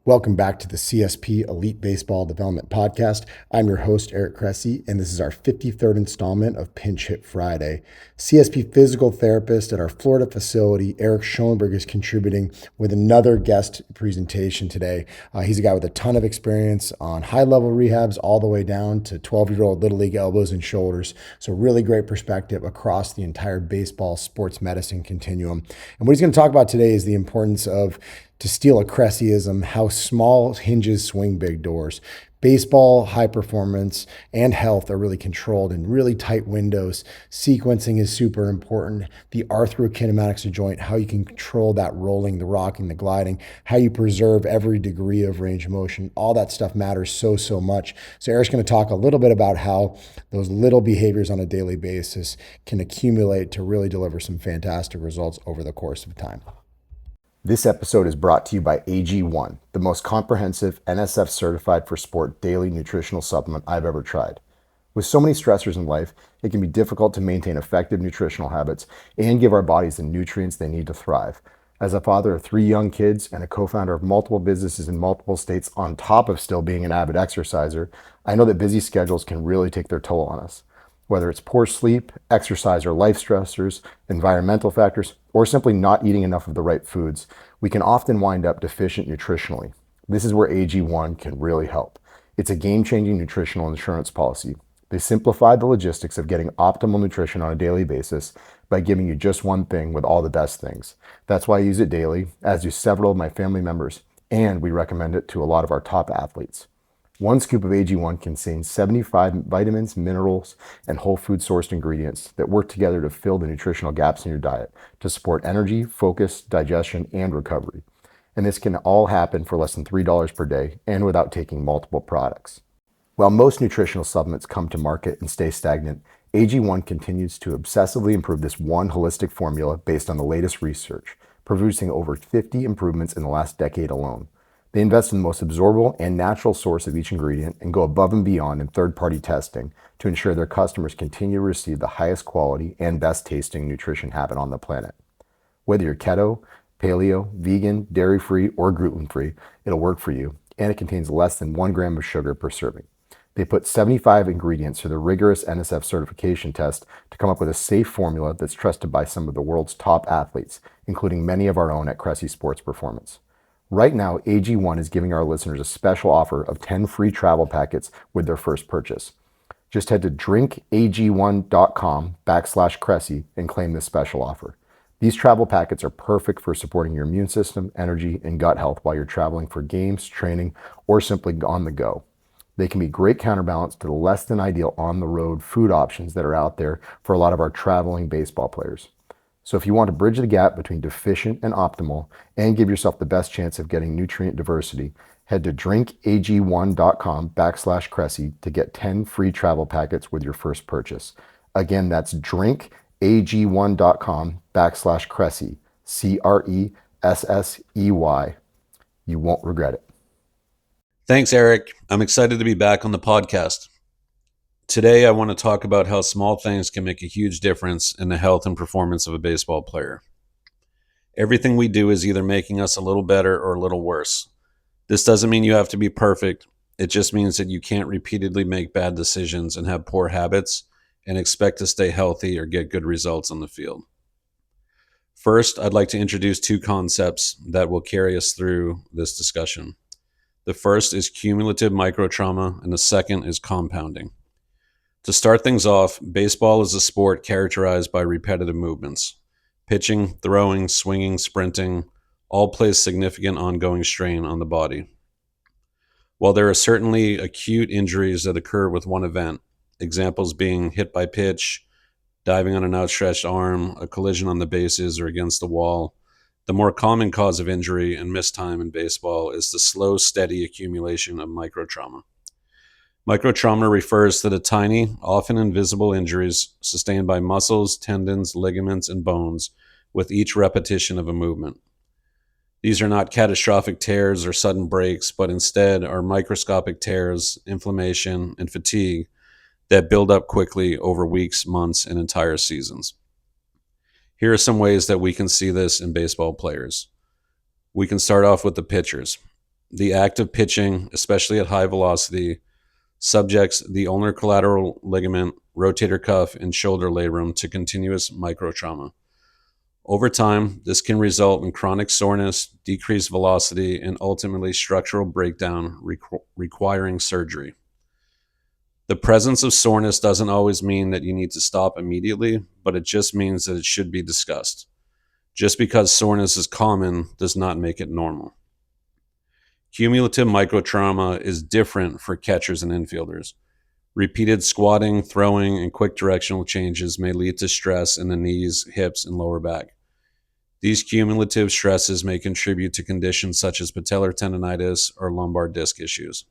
Welcome back to the CSP Elite Baseball Development Podcast. I'm your host, Eric Cressey, and this is our 53rd installment of Pinch Hit Friday. CSP physical therapist at our Florida facility, Eric Schoenberg, is contributing with another guest presentation today. He's a guy with a ton of experience on high-level rehabs all the way down to 12-year-old Little League elbows and shoulders. So really great perspective across the entire baseball sports medicine continuum. And what he's going to talk about today is the importance of, to steal a Cresseyism, how small hinges swing big doors. Baseball, high performance, and health are really controlled in really tight windows. Sequencing is super important. The arthrokinematics of joint, how you can control that rolling, the rocking, the gliding, how you preserve every degree of range of motion. All that stuff matters so much. So Eric's going to talk a little bit about how those little behaviors on a daily basis can accumulate to really deliver some fantastic results over the course of time. This episode is brought to you by AG1, the most comprehensive NSF certified for sport daily nutritional supplement I've ever tried. With so many stressors in life, it can be difficult to maintain effective nutritional habits and give our bodies the nutrients they need to thrive. As a father of 3 young kids and a co-founder of multiple businesses in multiple states on top of still being an avid exerciser, I know that busy schedules can really take their toll on us. Whether it's poor sleep, exercise or life stressors, environmental factors, or simply not eating enough of the right foods, we can often wind up deficient nutritionally. This is where AG1 can really help. It's a game-changing nutritional insurance policy. They simplify the logistics of getting optimal nutrition on a daily basis by giving you just one thing with all the best things. That's why I use it daily, as do several of my family members, and we recommend it to a lot of our top athletes. One scoop of AG1 contains 75 vitamins, minerals, and whole food sourced ingredients that work together to fill the nutritional gaps in your diet to support energy, focus, digestion, and recovery. And this can all happen for less than $3 per day and without taking multiple products. While most nutritional supplements come to market and stay stagnant, AG1 continues to obsessively improve this one holistic formula based on the latest research, producing over 50 improvements in the last decade alone. They invest in the most absorbable and natural source of each ingredient and go above and beyond in third-party testing to ensure their customers continue to receive the highest quality and best tasting nutrition habit on the planet. Whether you're keto, paleo, vegan, dairy-free, or gluten-free, it'll work for you, and it contains less than 1 gram of sugar per serving. They put 75 ingredients through the rigorous NSF certification test to come up with a safe formula that's trusted by some of the world's top athletes, including many of our own at Cressey Sports Performance. Right now, AG1 is giving our listeners a special offer of 10 free travel packets with their first purchase. Just head to drinkag1.com/Cressey and claim this special offer. These travel packets are perfect for supporting your immune system, energy, and gut health while you're traveling for games, training, or simply on the go. They can be great counterbalance to the less than ideal on-the-road food options that are out there for a lot of our traveling baseball players. So if you want to bridge the gap between deficient and optimal and give yourself the best chance of getting nutrient diversity, head to drinkag1.com/Cressey to get 10 free travel packets with your first purchase. Again, that's drinkag1.com/Cressey, Cressey. You won't regret it. Thanks, Eric. I'm excited to be back on the podcast. Today, I want to talk about how small things can make a huge difference in the health and performance of a baseball player. Everything we do is either making us a little better or a little worse. This doesn't mean you have to be perfect. It just means that you can't repeatedly make bad decisions and have poor habits and expect to stay healthy or get good results on the field. First, I'd like to introduce 2 concepts that will carry us through this discussion. The first is cumulative microtrauma, and the second is compounding. To start things off, baseball is a sport characterized by repetitive movements. Pitching, throwing, swinging, sprinting all place significant ongoing strain on the body. While there are certainly acute injuries that occur with one event, examples being hit by pitch, diving on an outstretched arm, a collision on the bases or against the wall, the more common cause of injury and missed time in baseball is the slow, steady accumulation of microtrauma. Microtrauma refers to the tiny, often invisible injuries sustained by muscles, tendons, ligaments, and bones with each repetition of a movement. These are not catastrophic tears or sudden breaks, but instead are microscopic tears, inflammation, and fatigue that build up quickly over weeks, months, and entire seasons. Here are some ways that we can see this in baseball players. We can start off with the pitchers. The act of pitching, especially at high velocity, subjects the ulnar collateral ligament, rotator cuff, and shoulder labrum to continuous microtrauma. Over time, this can result in chronic soreness, decreased velocity, and ultimately structural breakdown requiring surgery. The presence of soreness doesn't always mean that you need to stop immediately, but it just means that it should be discussed. Just because soreness is common does not make it normal. Cumulative microtrauma is different for catchers and infielders. Repeated squatting, throwing, and quick directional changes may lead to stress in the knees, hips, and lower back. These cumulative stresses may contribute to conditions such as patellar tendonitis or lumbar disc issues.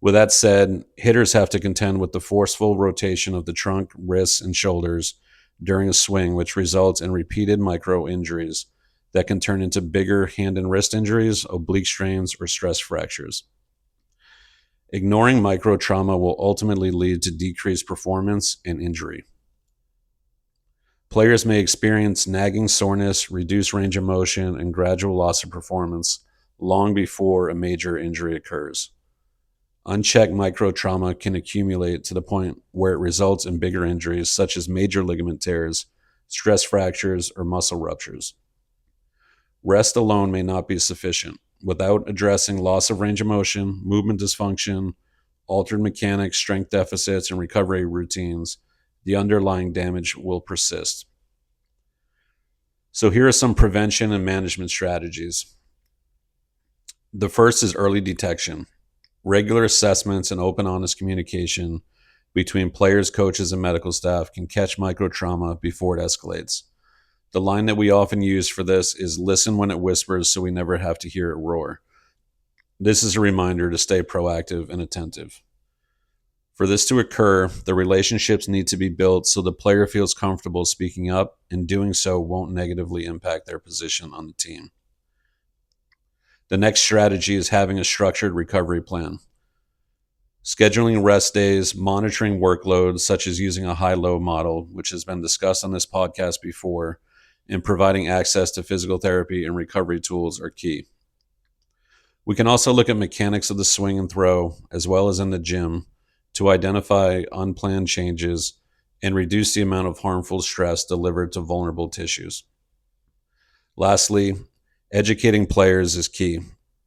With that said, hitters have to contend with the forceful rotation of the trunk, wrists, and shoulders during a swing, which results in repeated micro injuries that can turn into bigger hand and wrist injuries, oblique strains, or stress fractures. Ignoring micro trauma will ultimately lead to decreased performance and injury. Players may experience nagging soreness, reduced range of motion, and gradual loss of performance long before a major injury occurs. Unchecked microtrauma can accumulate to the point where it results in bigger injuries such as major ligament tears, stress fractures, or muscle ruptures. Rest alone may not be sufficient. Without addressing loss of range of motion, movement dysfunction, altered mechanics, strength deficits, and recovery routines, the underlying damage will persist. So here are some prevention and management strategies. The first is early detection. Regular assessments and open, honest communication between players, coaches, and medical staff can catch microtrauma before it escalates. The line that we often use for this is listen when it whispers so we never have to hear it roar. This is a reminder to stay proactive and attentive. For this to occur, the relationships need to be built so the player feels comfortable speaking up, and doing so won't negatively impact their position on the team. The next strategy is having a structured recovery plan. Scheduling rest days, monitoring workloads, such as using a high-low model, which has been discussed on this podcast before, and providing access to physical therapy and recovery tools are key. We can also look at mechanics of the swing and throw, as well as in the gym, to identify unplanned changes and reduce the amount of harmful stress delivered to vulnerable tissues. Lastly, educating players is key.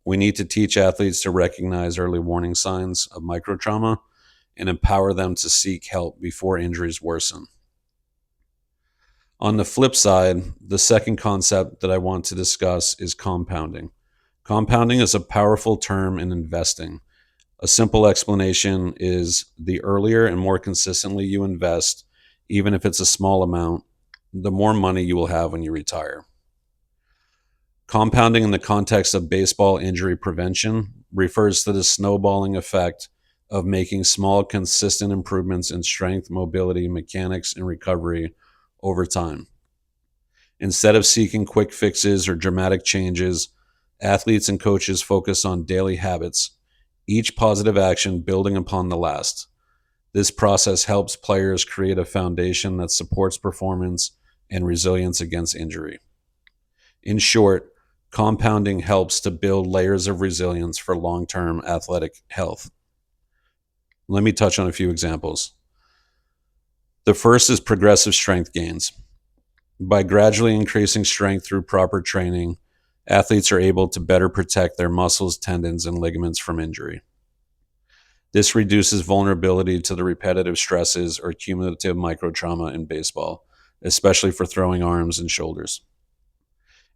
We need to teach athletes to recognize early warning signs of microtrauma and empower them to seek help before injuries worsen. On the flip side, the second concept that I want to discuss is compounding. Compounding is a powerful term in investing. A simple explanation is the earlier and more consistently you invest, even if it's a small amount, the more money you will have when you retire. Compounding in the context of baseball injury prevention refers to the snowballing effect of making small, consistent improvements in strength, mobility, mechanics, and recovery over time. Instead of seeking quick fixes or dramatic changes, athletes and coaches focus on daily habits, each positive action building upon the last. This process helps players create a foundation that supports performance and resilience against injury. In short, compounding helps to build layers of resilience for long-term athletic health. Let me touch on a few examples. The first is progressive strength gains. By gradually increasing strength through proper training, athletes are able to better protect their muscles, tendons, and ligaments from injury. This reduces vulnerability to the repetitive stresses or cumulative microtrauma in baseball, especially for throwing arms and shoulders.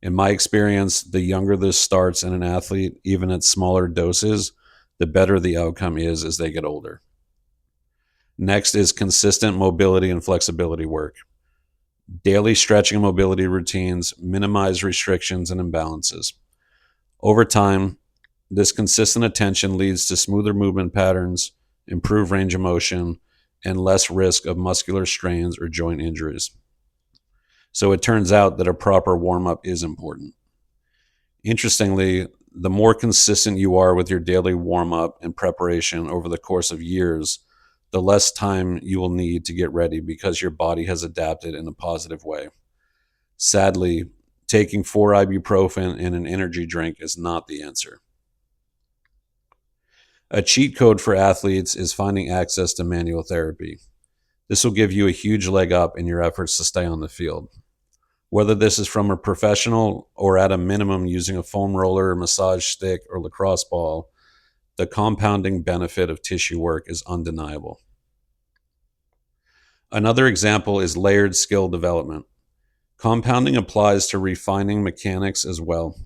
In my experience, the younger this starts in an athlete, even at smaller doses, the better the outcome is as they get older. Next is consistent mobility and flexibility work. Daily stretching and mobility routines minimize restrictions and imbalances. Over time, this consistent attention leads to smoother movement patterns, improved range of motion, and less risk of muscular strains or joint injuries. So it turns out that a proper warm-up is important. Interestingly, the more consistent you are with your daily warm-up and preparation over the course of years, the less time you will need to get ready because your body has adapted in a positive way. Sadly, taking 4 ibuprofen and an energy drink is not the answer. A cheat code for athletes is finding access to manual therapy. This will give you a huge leg up in your efforts to stay on the field. Whether this is from a professional or at a minimum using a foam roller, massage stick, or lacrosse ball, the compounding benefit of tissue work is undeniable. Another example is layered skill development. Compounding applies to refining mechanics as well.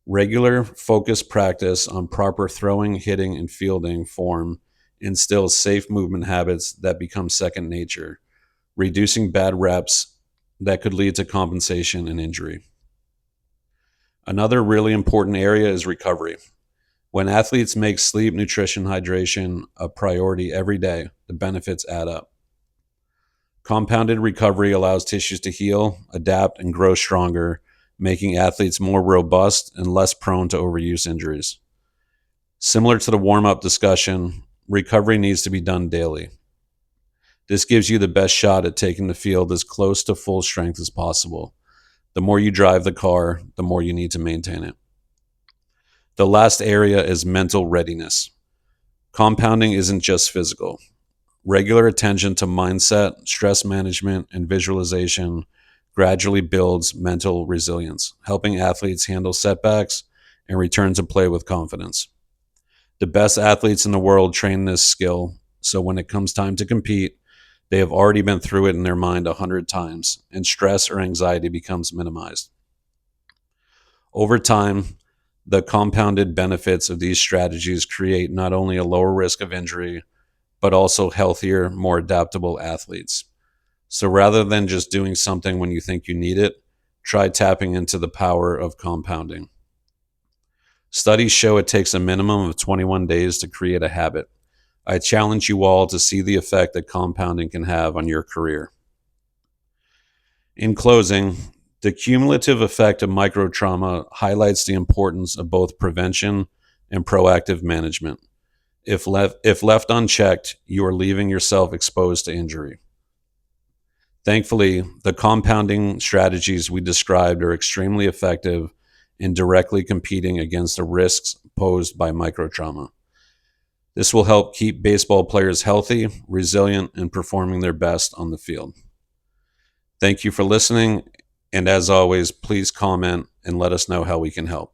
Regular, focused practice on proper throwing, hitting, and fielding form instills safe movement habits that become second nature, reducing bad reps that could lead to compensation and injury. Another really important area is recovery. When athletes make sleep, nutrition, hydration a priority every day, the benefits add up. Compounded recovery allows tissues to heal, adapt, and grow stronger, making athletes more robust and less prone to overuse injuries. Similar to the warm-up discussion, recovery needs to be done daily. This gives you the best shot at taking the field as close to full strength as possible. The more you drive the car, the more you need to maintain it. The last area is mental readiness. Compounding isn't just physical. Regular attention to mindset, stress management, and visualization gradually builds mental resilience, helping athletes handle setbacks and return to play with confidence. The best athletes in the world train this skill, so when it comes time to compete, they have already been through it in their mind 100 times, and stress or anxiety becomes minimized. Over time, the compounded benefits of these strategies create not only a lower risk of injury, but also healthier, more adaptable athletes. So rather than just doing something when you think you need it, try tapping into the power of compounding. Studies show it takes a minimum of 21 days to create a habit. I challenge you all to see the effect that compounding can have on your career. In closing, the cumulative effect of microtrauma highlights the importance of both prevention and proactive management. If left unchecked, you are leaving yourself exposed to injury. Thankfully, the compounding strategies we described are extremely effective in directly competing against the risks posed by microtrauma. This will help keep baseball players healthy, resilient, and performing their best on the field. Thank you for listening, and as always, please comment and let us know how we can help.